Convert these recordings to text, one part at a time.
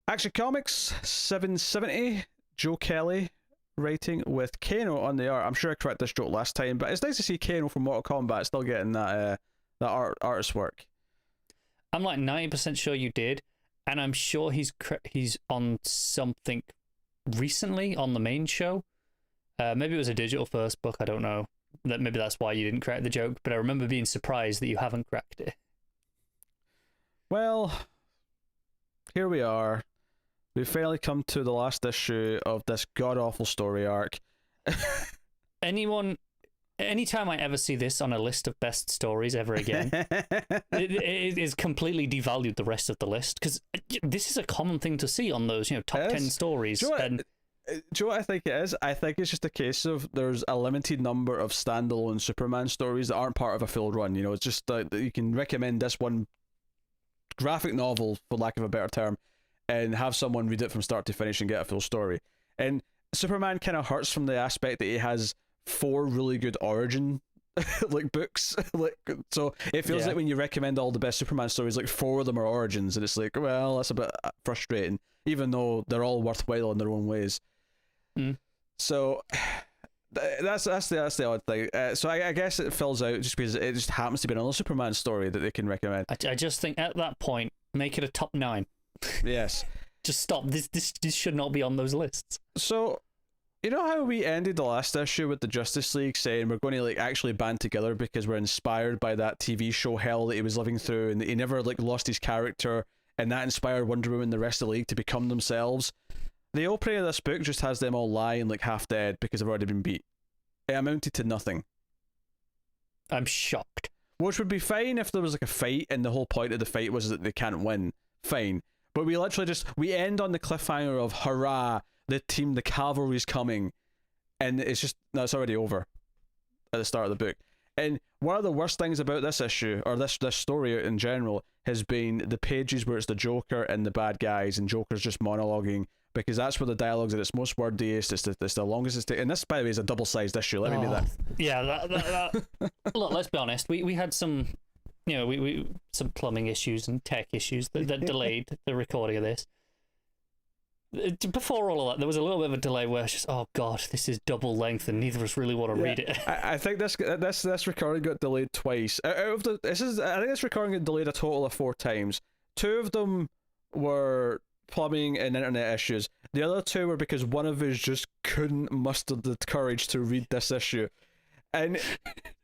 Action Comics 770, Joe Kelly writing with Kano on the art. I'm sure I corrected this joke last time, but it's nice to see Kano from Mortal Kombat still getting that artist work. I'm like 90% sure you did, and I'm sure he's on something recently on the main show. Maybe it was a digital first book, I don't know. Maybe that's why you didn't crack the joke, but I remember being surprised that you haven't cracked it. Well, here we are. We've finally come to the last issue of this god-awful story arc. Anytime I ever see this on a list of best stories ever again, it is completely devalued the rest of the list, because this is a common thing to see on those, top 10 stories. Do you know what I think it is? I think it's just a case of there's a limited number of standalone Superman stories that aren't part of a full run. It's just that you can recommend this one graphic novel, for lack of a better term, and have someone read it from start to finish and get a full story. And Superman kind of hurts from the aspect that he has 4 really good origin books. So it feels like when you recommend all the best Superman stories, 4 of them are origins, and it's like, well, that's a bit frustrating, even though they're all worthwhile in their own ways. So that's the odd thing. So I guess it fills out just because it just happens to be another Superman story that they can recommend. I just think at that point, make it a top 9. Yes. Just stop. This should not be on those lists. So, you know how we ended the last issue with the Justice League saying we're going to actually band together because we're inspired by that TV show hell that he was living through, and he never lost his character, and that inspired Wonder Woman and the rest of the League to become themselves. The opening of this book just has them all lying half dead because they've already been beat. It amounted to nothing. I'm shocked. Which would be fine if there was a fight and the whole point of the fight was that they can't win. Fine. But we literally we end on the cliffhanger of hurrah, the cavalry's coming, and it's already over at the start of the book. And one of the worst things about this issue, or this story in general, has been the pages where it's the Joker and the bad guys, and Joker's just monologuing, because that's where the dialogue's at its most wordiest. It's the longest it's taken. And this, by the way, is a double-sized issue. Let me do that. Yeah, that. Look, let's be honest. We had some, we some plumbing issues and tech issues that delayed the recording of this. Before all of that, there was a little bit of a delay where it's just, oh god, this is double length, and neither of us really want to read it. I think this recording got delayed twice. I think this recording got delayed a total of 4 times. 2 of them were plumbing and internet issues. The other 2 were because one of us just couldn't muster the courage to read this issue. And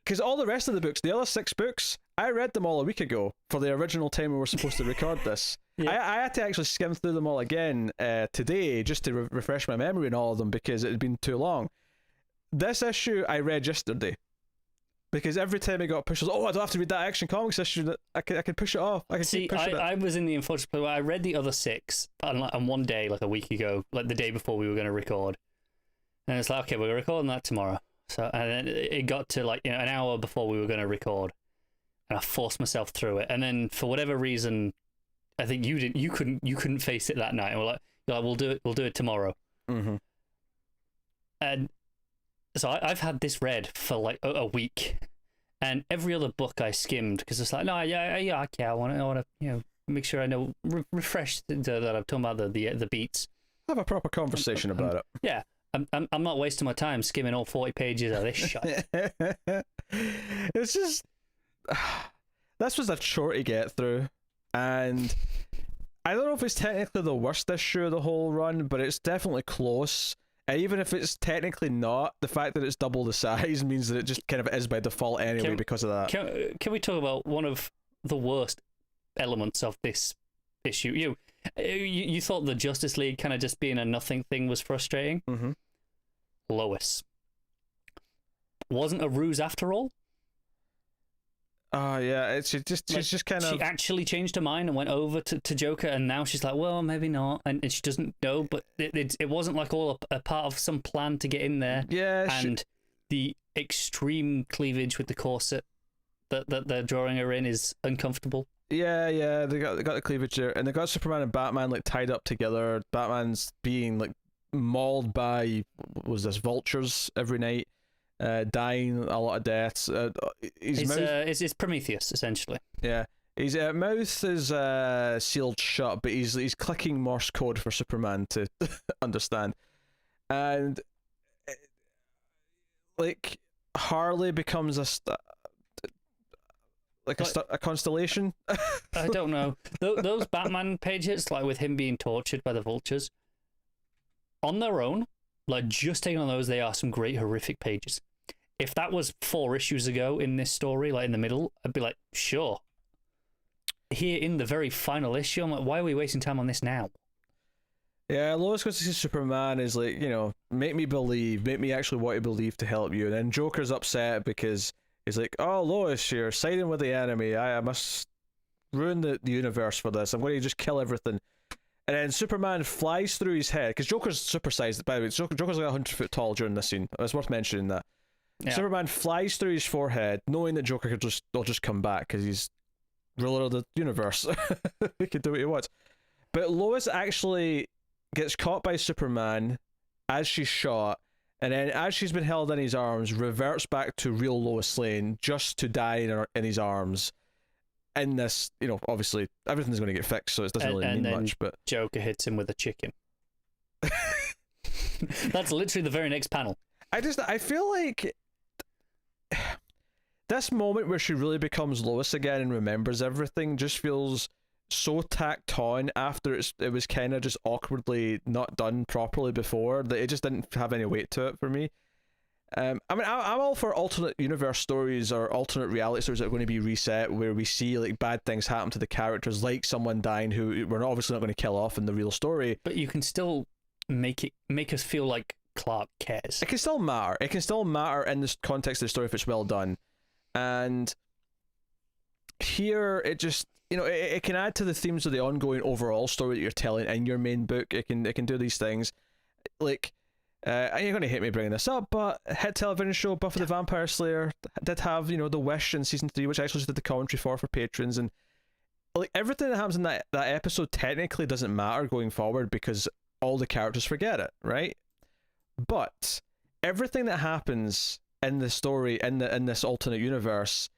because all the rest of the books, the other 6 books, I read them all a week ago for the original time we were supposed to record this. Yeah. I had to actually skim through them all again today just to refresh my memory on all of them because it had been too long. This issue I read yesterday because every time I got pushed, I was, I don't have to read that Action Comics issue. I could push it off. I was in the unfortunate place where I read the other 6 on one day, a week ago, the day before we were going to record, and it's like, okay, we're recording that tomorrow. So and then it got to an hour before we were going to record, and I forced myself through it. And then for whatever reason, I think you couldn't face it that night. And we're like, we'll do it tomorrow. Mm-hmm. And so I've had this read for a week, and every other book I skimmed because it's like, no, yeah, I want to make sure I know refresh that I'm talking about the beats. Have a proper conversation about it. Yeah. I'm not wasting my time skimming all 40 pages of this shit. It's just this was a chore to get through, and I don't know if it's technically the worst issue of the whole run, but it's definitely close. And even if it's technically not, the fact that it's double the size means that it just kind of is by default anyway because of that. Can we talk about one of the worst elements of this issue? You thought the Justice League kind of just being a nothing thing was frustrating? Mm-hmm. Lois wasn't a ruse after all. Yeah, she's just kind of... She actually changed her mind and went over to Joker, and now she's like, well, maybe not, and she doesn't know, but it wasn't all a part of some plan to get in there. Yeah, and the extreme cleavage with the corset that they're drawing her in is uncomfortable. Yeah, they got the cleavage there, and they got Superman and Batman tied up together. Batman's being mauled by vultures every night, dying a lot of deaths. It's Prometheus essentially. Yeah, His mouth is sealed shut, but he's clicking Morse code for Superman to understand. And like Harley becomes a constellation. I don't know. Those Batman pages, like with him being tortured by the vultures, on their own, like just taking on those, they are some great horrific pages. If that was 4 issues ago in this story, like in the middle, I'd be like, sure. Here in the very final issue, I'm like, why are we wasting time on this now? Yeah, Lois goes to see Superman is like, make me believe, make me actually want to believe to help you. And then Joker's upset because he's like, oh, Lois, you're siding with the enemy. I must ruin the universe for this. I'm going to just kill everything. And then Superman flies through his head, because Joker's supersized, by the way. Joker's like 100 foot tall during this scene. It's worth mentioning that. Yeah. Superman flies through his forehead, knowing that Joker will just come back, because he's ruler of the universe. He can do what he wants. But Lois actually gets caught by Superman as she's shot, and then as she's been held in his arms, reverts back to real Lois Lane just to die in his arms. In this, obviously everything's going to get fixed, so it doesn't really mean much. But Joker hits him with a chicken. That's literally the very next panel. I feel like this moment where she really becomes Lois again and remembers everything just feels so tacked on after it was kind of just awkwardly not done properly before, that it just didn't have any weight to it for me. I'm all for alternate universe stories or alternate reality stories that are going to be reset, where we see like bad things happen to the characters, like someone dying who we're obviously not going to kill off in the real story. But you can still make us feel like Clark cares. It can still matter. It can still matter in this context of the story if it's well done. And here it just, it can add to the themes of the ongoing overall story that you're telling in your main book. It can do these things. Like, you're going to hate me bringing this up, but a hit television show, Buffy the Vampire Slayer, did have, The Wish in season 3, which I actually did the commentary for patrons, and like everything that happens in that episode technically doesn't matter going forward because all the characters forget it, right? But everything that happens in the story, in this alternate universe,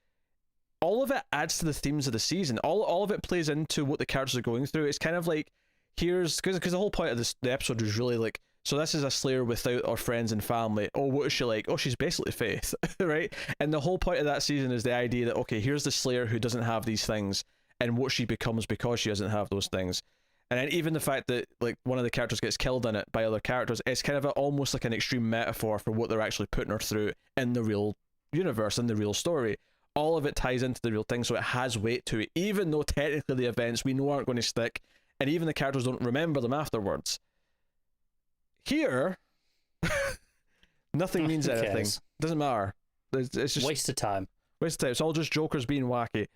all of it adds to the themes of the season. All of it plays into what the characters are going through. It's kind of like, because the whole point of the episode was really like, so this is a Slayer without our friends and family. Oh, what is she like? Oh, she's basically Faith, right? And the whole point of that season is the idea that, okay, here's the Slayer who doesn't have these things, and what she becomes because she doesn't have those things. And then even the fact that like one of the characters gets killed in it by other characters, it's kind of almost like an extreme metaphor for what they're actually putting her through in the real universe, in the real story. All of it ties into the real thing, so it has weight to it, even though technically the events we know aren't going to stick, and even the characters don't remember them afterwards. Here, nothing means anything. Doesn't matter. It's just waste of time. Waste of time. It's all just Jokers being wacky.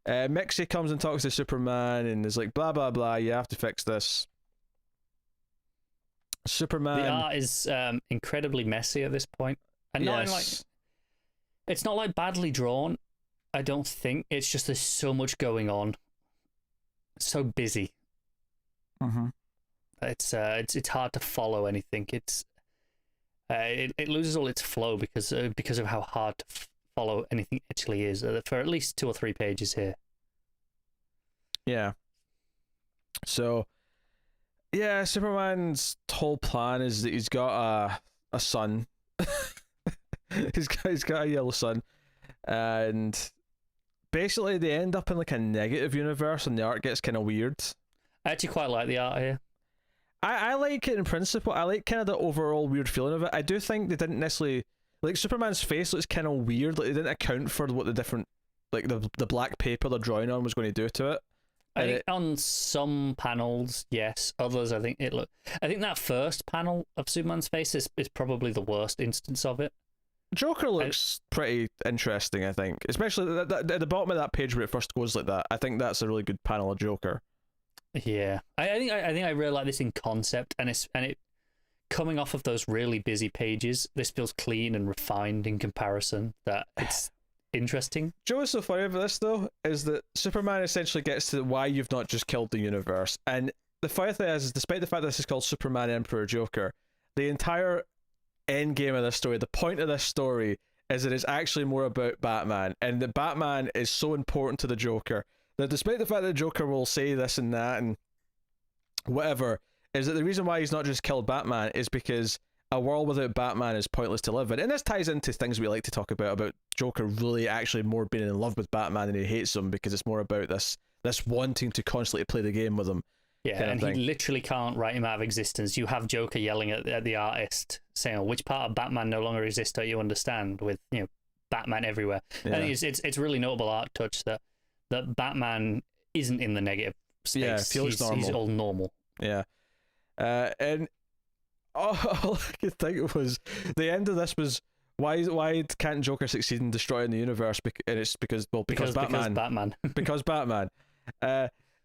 Mixie comes and talks to Superman and is like, blah, blah, blah, you have to fix this. Superman... The art is incredibly messy at this point. And yes. It's not like badly drawn, I don't think. It's just there's so much going on. So busy. Mm-hmm. It's hard to follow anything. It loses all its flow because of how hard to follow anything actually is for at least 2 or 3 pages here. Yeah. So, yeah, Superman's whole plan is that he's got a son. he's got a yellow son, and basically they end up in like a negative universe, and the art gets kind of weird. I actually quite like the art here. I like it in principle. I like kind of the overall weird feeling of it. I do think they didn't necessarily, like, Superman's face looks kind of weird. Like, they didn't account for what the different, like, the black paper they're drawing on was going to do to it. I think on some panels, yes. Others, I think that first panel of Superman's face is probably the worst instance of it. Joker looks pretty interesting, I think. Especially at the bottom of that page where it first goes like that. I think that's a really good panel of Joker. Yeah, I think I really like this in concept, and it coming off of those really busy pages, this feels clean and refined in comparison. That it's interesting. Joe, what's so funny about this though is that Superman essentially gets to why you've not just killed the universe, and the funny thing is despite the fact that this is called Superman Emperor Joker, the entire end game of this story, the point of this story, is that it's actually more about Batman, and that Batman is so important to the Joker that despite the fact that Joker will say this and that and whatever, is that the reason why he's not just killed Batman is because a world without Batman is pointless to live in. And this ties into things we like to talk about Joker really actually more being in love with Batman than he hates him, because it's more about this wanting to constantly play the game with him. Yeah, and he literally can't write him out of existence. You have Joker yelling at the artist, saying, "Oh, which part of Batman no longer exists? Don't you understand?" With Batman everywhere. Yeah. I think it's really notable art touch that Batman isn't in the negative space. Yeah, feels normal. He's all normal. Yeah, and all I could think was the end of this was why can't Joker succeed in destroying the universe? And it's because Batman. Because Batman.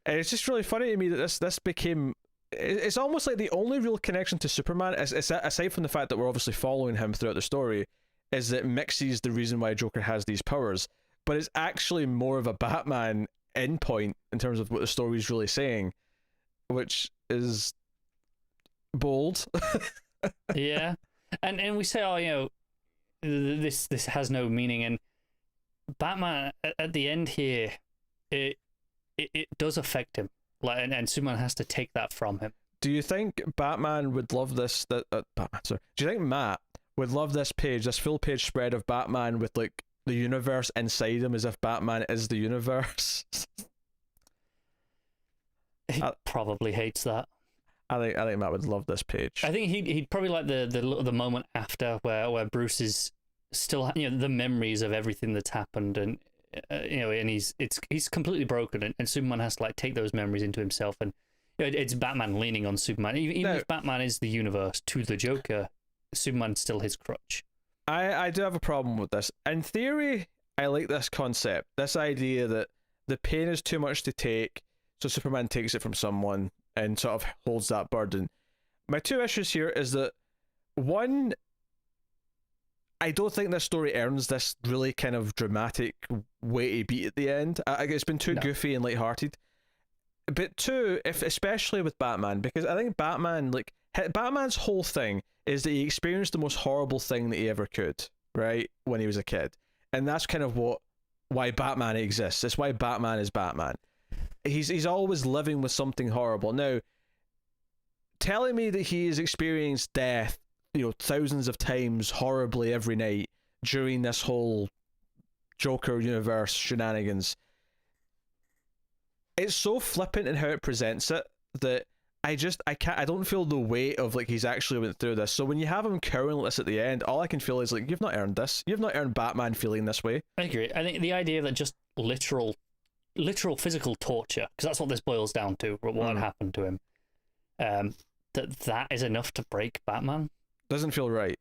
And it's just really funny to me that this became. It's almost like the only real connection to Superman, aside from the fact that we're obviously following him throughout the story, is that Mixie's the reason why Joker has these powers. But it's actually more of a Batman endpoint in terms of what the story is really saying, which is bold. Yeah, and we say, oh, this has no meaning, and Batman at the end here, it does affect him, and Superman has to take that from him. Do you think Batman would love this? Do you think Matt would love this page, this full page spread of Batman with like the universe inside him, as if Batman is the universe? He probably hates that. I think Matt would love this page. I think he'd probably like the moment after where Bruce is still the memories of everything that's happened, and and he's completely broken, and Superman has to like take those memories into himself, and it's Batman leaning on Superman. Even if Batman is the universe to the Joker, Superman's still his crutch. I do have a problem with this. In theory, I like this concept, this idea that the pain is too much to take, so Superman takes it from someone and sort of holds that burden. My two issues here is that, one, I don't think this story earns this really kind of dramatic, weighty beat at the end. It's been too goofy and lighthearted. But two, especially with Batman, because I think Batman's whole thing is that he experienced the most horrible thing that he ever could, right, when he was a kid. And that's kind of why Batman exists. It's why Batman is Batman. He's always living with something horrible. Now, telling me that he has experienced death, thousands of times horribly every night during this whole Joker universe shenanigans, it's so flippant in how it presents it that I don't feel the weight of like he's actually went through this. So when you have him cowering like this at the end, all I can feel is like, you've not earned this. You've not earned Batman feeling this way. I agree. I think the idea that just literal physical torture, because that's what this boils down to, what happened to him, that is enough to break Batman. Doesn't feel right.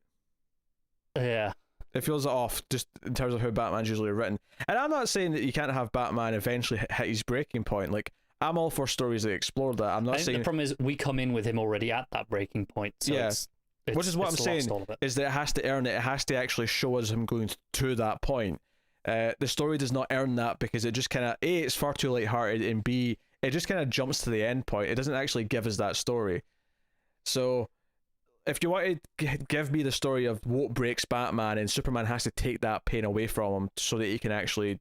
Yeah. It feels off, just in terms of how Batman's usually written. And I'm not saying that you can't have Batman eventually hit his breaking point. Like, I'm all for stories that explore that. I'm not saying the problem is we come in with him already at that breaking point. So yeah, which is what I'm saying is that it has to earn it. It has to actually show us him going to that point. The story does not earn that because it just kind of A, it's far too lighthearted, and B, it just kind of jumps to the end point. It doesn't actually give us that story. So if you want to give me the story of what breaks Batman and Superman has to take that pain away from him so that he can actually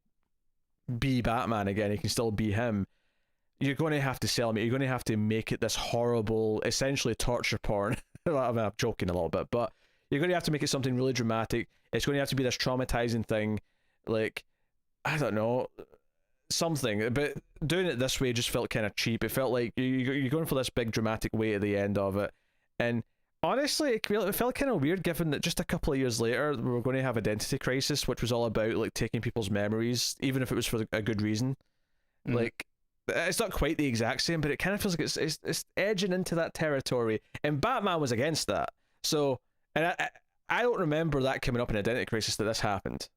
be Batman again, he can still be him, you're going to have to sell me. You're going to have to make it this horrible, essentially torture porn. I mean, I'm joking a little bit, but you're going to have to make it something really dramatic. It's going to have to be this traumatizing thing, like, I don't know, something. But doing it this way just felt kind of cheap. It felt like you're going for this big dramatic way at the end of it. And honestly, it felt kind of weird given that just a couple of years later, we were going to have Identity Crisis, which was all about like taking people's memories, even if it was for a good reason. Like, it's not quite the exact same, but it kind of feels like it's edging into that territory, and Batman was against that. So, and I don't remember that coming up in Identity Crisis that this happened.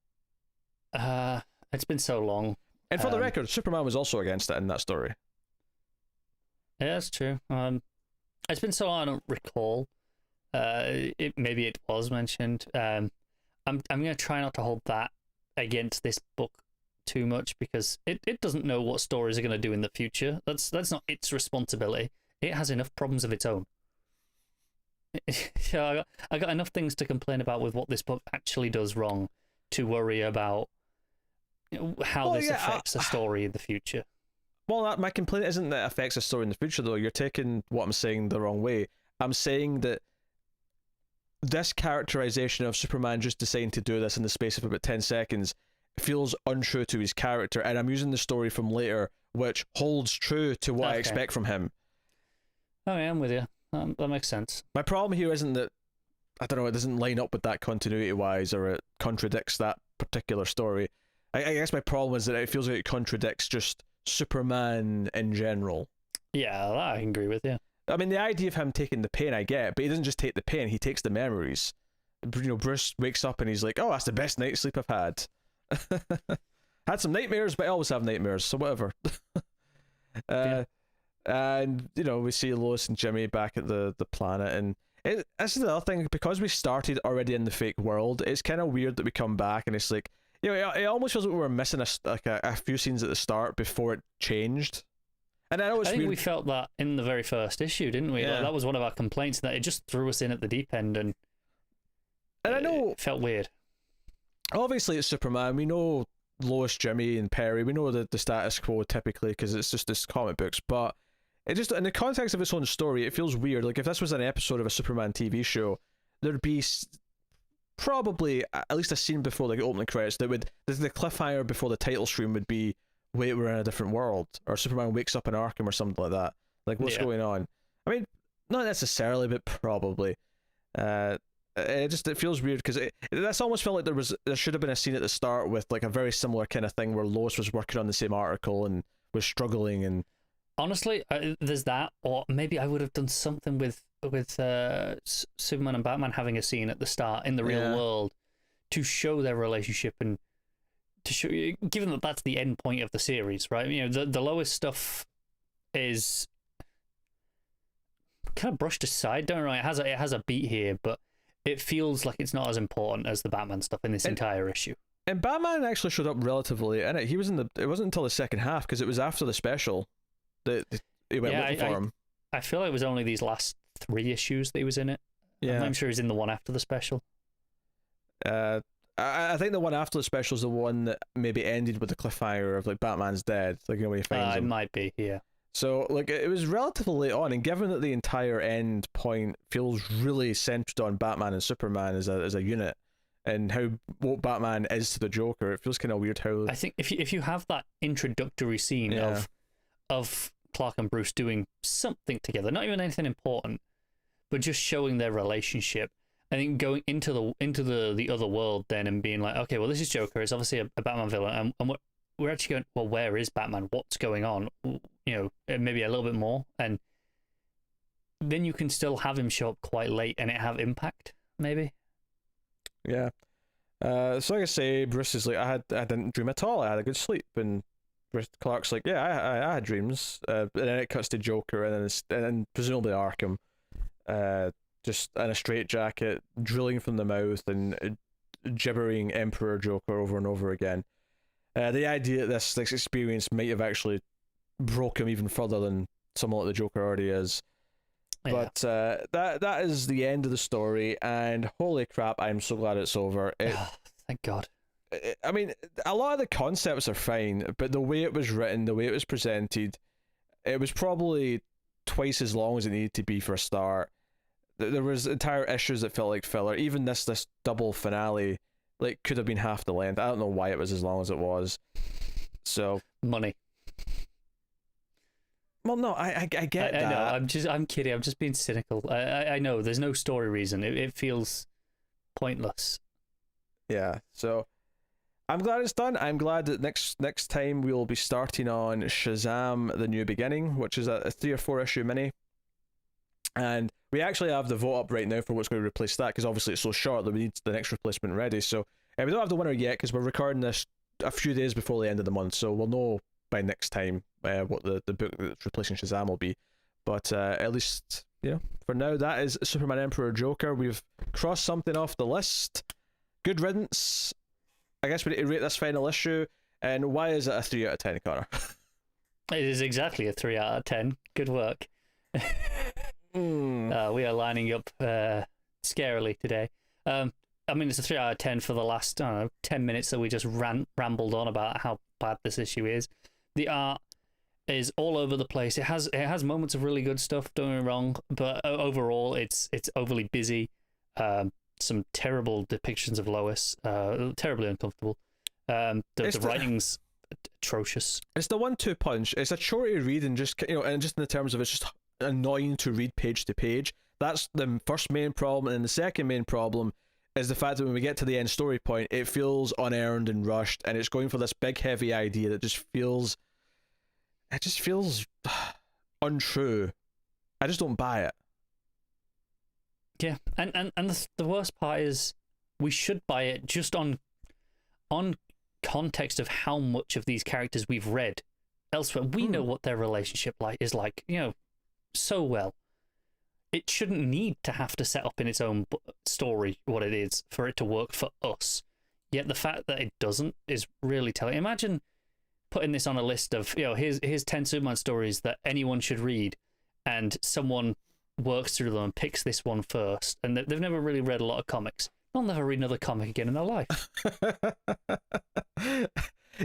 It's been so long. And for the record, Superman was also against it in that story. Yeah, that's true. It's been so long I don't recall. Maybe it was mentioned. I'm gonna try not to hold that against this book too much because it doesn't know what stories are going to do in the future. That's not its responsibility. It has enough problems of its own. I got enough things to complain about with what this book actually does wrong to worry about how this affects the story in the future. well, my complaint isn't that it affects the story in the future, though. You're taking what I'm saying the wrong way. I'm saying that this characterization of Superman just deciding to do this in the space of about 10 seconds feels untrue to his character, and I'm using the story from later, which holds true to what I expect from him. Okay, I'm with you. That makes sense. My problem here isn't that, I don't know, it doesn't line up with that continuity-wise, or it contradicts that particular story. I guess my problem is that it feels like it contradicts just Superman in general. Yeah, I agree with you. I mean, the idea of him taking the pain, I get, but he doesn't just take the pain, he takes the memories. You know, Bruce wakes up and he's like, oh, that's the best night's sleep I've had. Had some nightmares, but I always have nightmares, so whatever. Yeah. And, you know, we see Lois and Jimmy back at the planet, and this is the other thing, because we started already in the fake world, it's kind of weird that we come back and it's like, you know, it almost feels like we were missing a few scenes at the start before it changed. And I know it's I think weird. we felt that in the very first issue, didn't we? Yeah. Like, that was one of our complaints, that it just threw us in at the deep end, and I know it felt weird. Obviously it's Superman. We know Lois, Jimmy, and Perry. We know the status quo typically because it's just this comic books, but it just, in the context of its own story, it feels weird. Like if this was an episode of a Superman TV show, there'd be probably at least a scene before the opening credits that would, the cliffhanger before the title screen would be, wait, we're in a different world, or Superman wakes up in Arkham or something like that. Like, what's going on? I mean, not necessarily, but probably. It feels weird because that's almost felt like there should have been a scene at the start with like a very similar kind of thing where Lois was working on the same article and was struggling. And honestly, there's that, or maybe I would have done something with Superman and Batman having a scene at the start in the real world to show their relationship, and to show, given that that's the end point of the series, right? You know, the Lois stuff is kind of brushed aside. Don't worry, it has a beat here, but it feels like it's not as important as the Batman stuff in this entire issue. And Batman actually showed up relatively in it. He was in it wasn't until the second half, because it was after the special that he went looking for him. I feel like it was only these last 3 issues that he was in it. Yeah. I'm sure he's in the one after the special. I think the one after the special is the one that maybe ended with the cliffhanger of like Batman's dead, like, you know, when he finds him. It might be, yeah. So like it was relatively late on, and given that the entire end point feels really centered on Batman and Superman as a unit, and how what Batman is to the Joker, it feels kind of weird how. I think if you have that introductory scene of Clark and Bruce doing something together, not even anything important, but just showing their relationship, I think going into the other world then and being like, okay, well, this is Joker, it's obviously a Batman villain, and we're actually going, well, where is Batman? What's going on? You know, maybe a little bit more, and then you can still have him show up quite late and it have impact, maybe. Yeah. So like I say, Bruce is like, I didn't dream at all. I had a good sleep, and Clark's like, yeah, I had dreams. And then it cuts to Joker, and then presumably Arkham, just in a straitjacket, drilling from the mouth and gibbering Emperor Joker over and over again. The idea that this experience might have actually broke him even further than someone like the Joker already is. Yeah. But that is the end of the story, and holy crap, I'm so glad it's over. Thank God. I mean, a lot of the concepts are fine, but the way it was written, the way it was presented, it was probably twice as long as it needed to be for a start. There was entire issues that felt like filler. Even this double finale, like, could have been half the length. I don't know why it was as long as it was. So money. Well, no, I get that. I know. I'm kidding. I'm just being cynical. I know. There's no story reason. It feels pointless. Yeah. So I'm glad it's done. I'm glad that next time we'll be starting on Shazam: The New Beginning, which is a 3 or 4 issue mini. And we actually have the vote up right now for what's going to replace that, because obviously it's so short that we need the next replacement ready. So we don't have the winner yet, because we're recording this a few days before the end of the month, so we'll know by next time what the book that's replacing Shazam will be. But at least, you know, for now, that is Superman Emperor Joker. We've crossed something off the list. Good riddance. I guess we need to rate this final issue. And why is it a 3 out of 10, Connor? It is exactly a 3 out of 10. Good work. We are lining up scarily today. I mean, it's a 3 out of 10 for the last, I don't know, 10 minutes that we just rambled on about how bad this issue is. The art is all over the place. It has moments of really good stuff, don't get me wrong, but overall it's overly busy. Some terrible depictions of Lois, terribly uncomfortable. The writing's atrocious. It's the 1-2 punch. It's a chore to read, and just and just in the terms of it's just annoying to read page to page. That's the first main problem, and the second main problem is the fact that when we get to the end story point, it feels unearned and rushed, and it's going for this big heavy idea that just feels untrue. I just don't buy it. Yeah, and the worst part is we should buy it just on context of how much of these characters we've read elsewhere. We know what their relationship is like, so well. It shouldn't need to have to set up in its own story what it is for it to work for us. Yet the fact that it doesn't is really telling. Imagine putting this on a list of, here's 10 Superman stories that anyone should read, and someone works through them and picks this one first, and they've never really read a lot of comics. They'll never read another comic again in their life.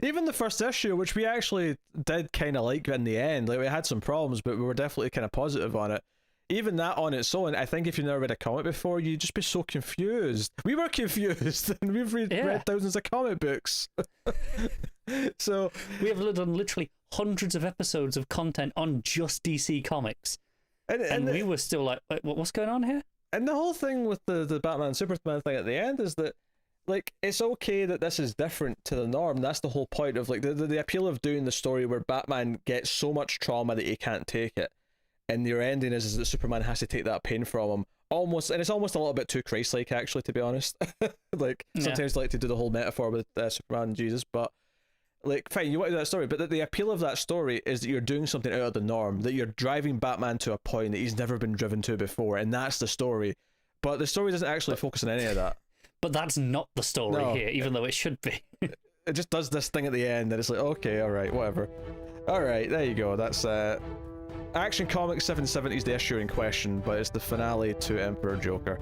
Even the first issue, which we actually did kind of like in the end, like we had some problems, but we were definitely kind of positive on it. Even that on its own, I think if you've never read a comic before, you'd just be so confused. We were confused, and we've read thousands of comic books. So we have done literally hundreds of episodes of content on just DC Comics, and we were still like, what's going on here? And the whole thing with the Batman Superman thing at the end is that, like, it's okay that this is different to the norm. That's the whole point of, like, the appeal of doing the story where Batman gets so much trauma that he can't take it. And your ending is that Superman has to take that pain from him. And it's almost a little bit too Christ-like, actually, to be honest. Like, sometimes I like to do the whole metaphor with Superman and Jesus, but, like, fine, you want to do that story, but the appeal of that story is that you're doing something out of the norm, that you're driving Batman to a point that he's never been driven to before, and that's the story. But the story doesn't actually focus on any of that. But that's not the story here, even though it should be. It just does this thing at the end, and it's like, okay, alright, whatever. Alright, there you go, that's Action Comics 770 is the issue in question, but it's the finale to Emperor Joker.